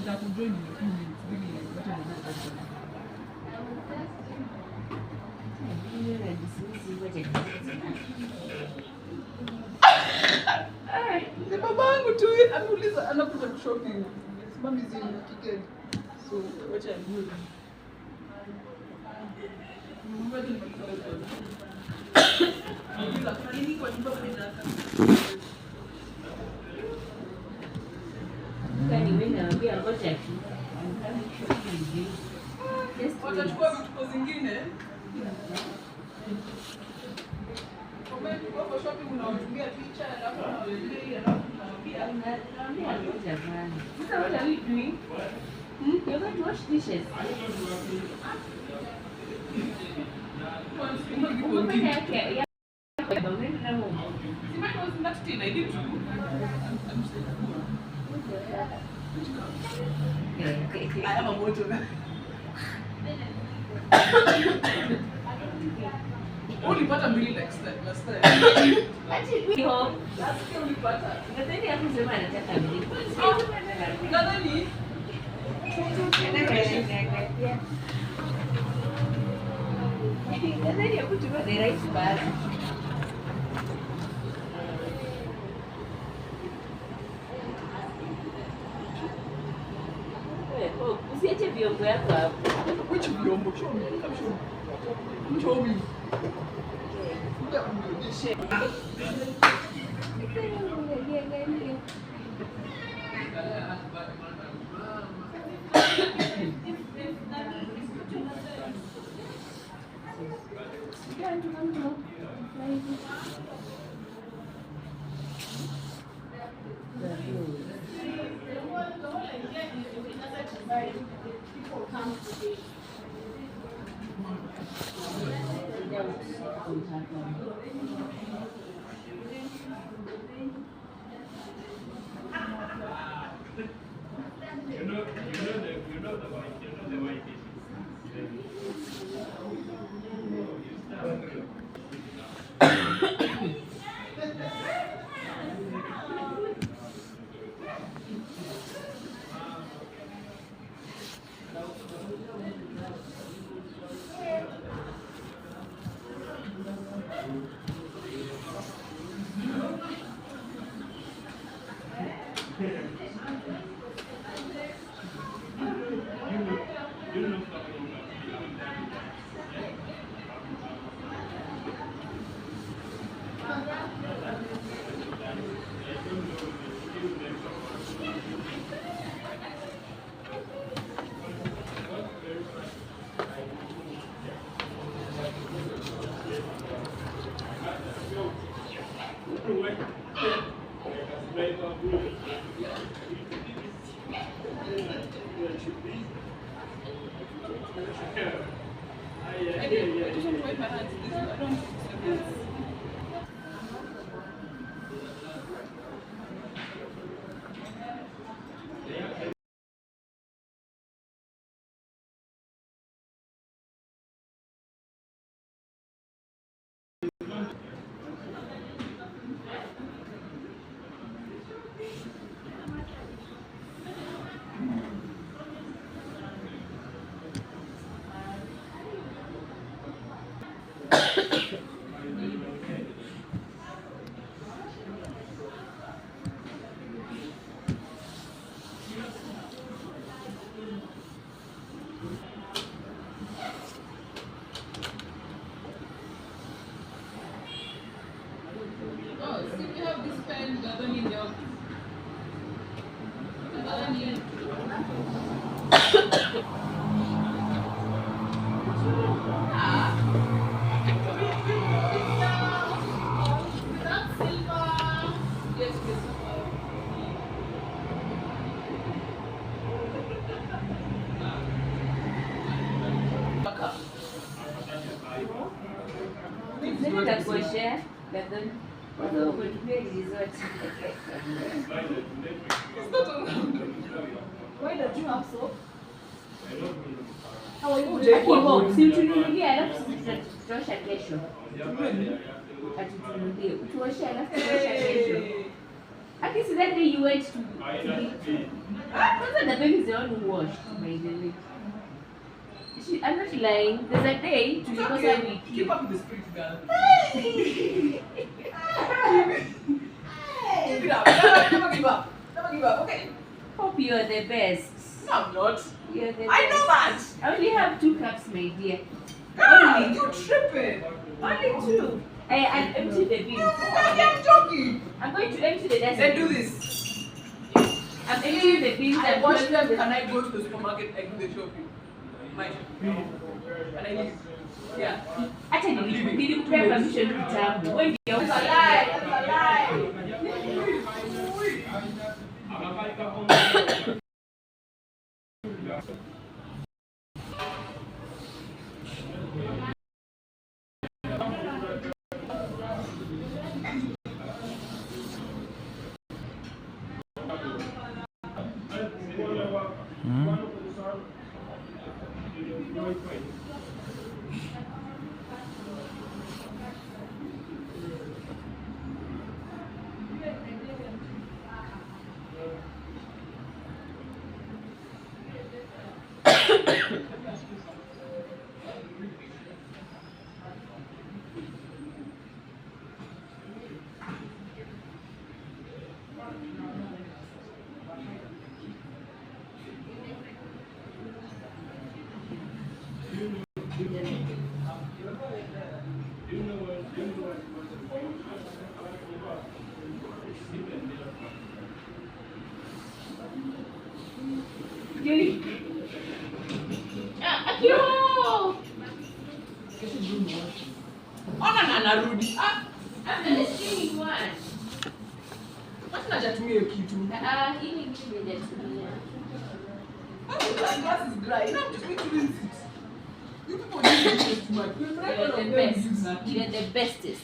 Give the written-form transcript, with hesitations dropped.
Nitakujoin in a few minutes. Really, what are you babangu tu anauliza anakuja kushopping. Mami zini kike. So wacha ndio. Bila nini kwa nyumba kuna kani wewe naambia ngoja tu. Watachukua vitu zingine. Kwa shopping unawatumia picha alafu unawaelezea Naambia ngoja bwana. Sasa what are we doing? You're going to wash dishes. Umefanya yake ya unaenda na mama. Simani was not still I did too. I am a motor. Ulipata mbili last time. Ati hiyo Last ulipata. nadhani hapo sema anataka mbili. Nadhani nadhani hapo tu the right bag. Usiache vyombo yako hapo. which vyombo show me. Show me. Why don't you have soap? Tununulie alafu tutosha kesho. Atutunulie. Tuoshe alafu tutosha kesho. I can see that day you went to. Wasn't the baby is the one who washed, by the way. I'm not lying. There's a day to because I will keep up with the spirit, girl. Keep it up. Never give up. Never give up. Okay. Hope you're the best. No, I'm not. You're the best. I know that. I only have 2 cups, my dear. Girl, you tripping. Only 2. I'll empty the bin. I'm joking. I'm going to empty the dustbin. Then do this. I'm emptying the bins. I wash them. Can I go to the supermarket and do the shopping? My and I leave. Yeah. Actually, did you prepare permission to travel? When you're That's a lie. That's a lie. Narudi. I'm the streaming one. What's not just me a key too? Even give me that to me. My glass is dry. You know, I'm just going to rinse it. You people need to use too much. You're the best. You're the bestest.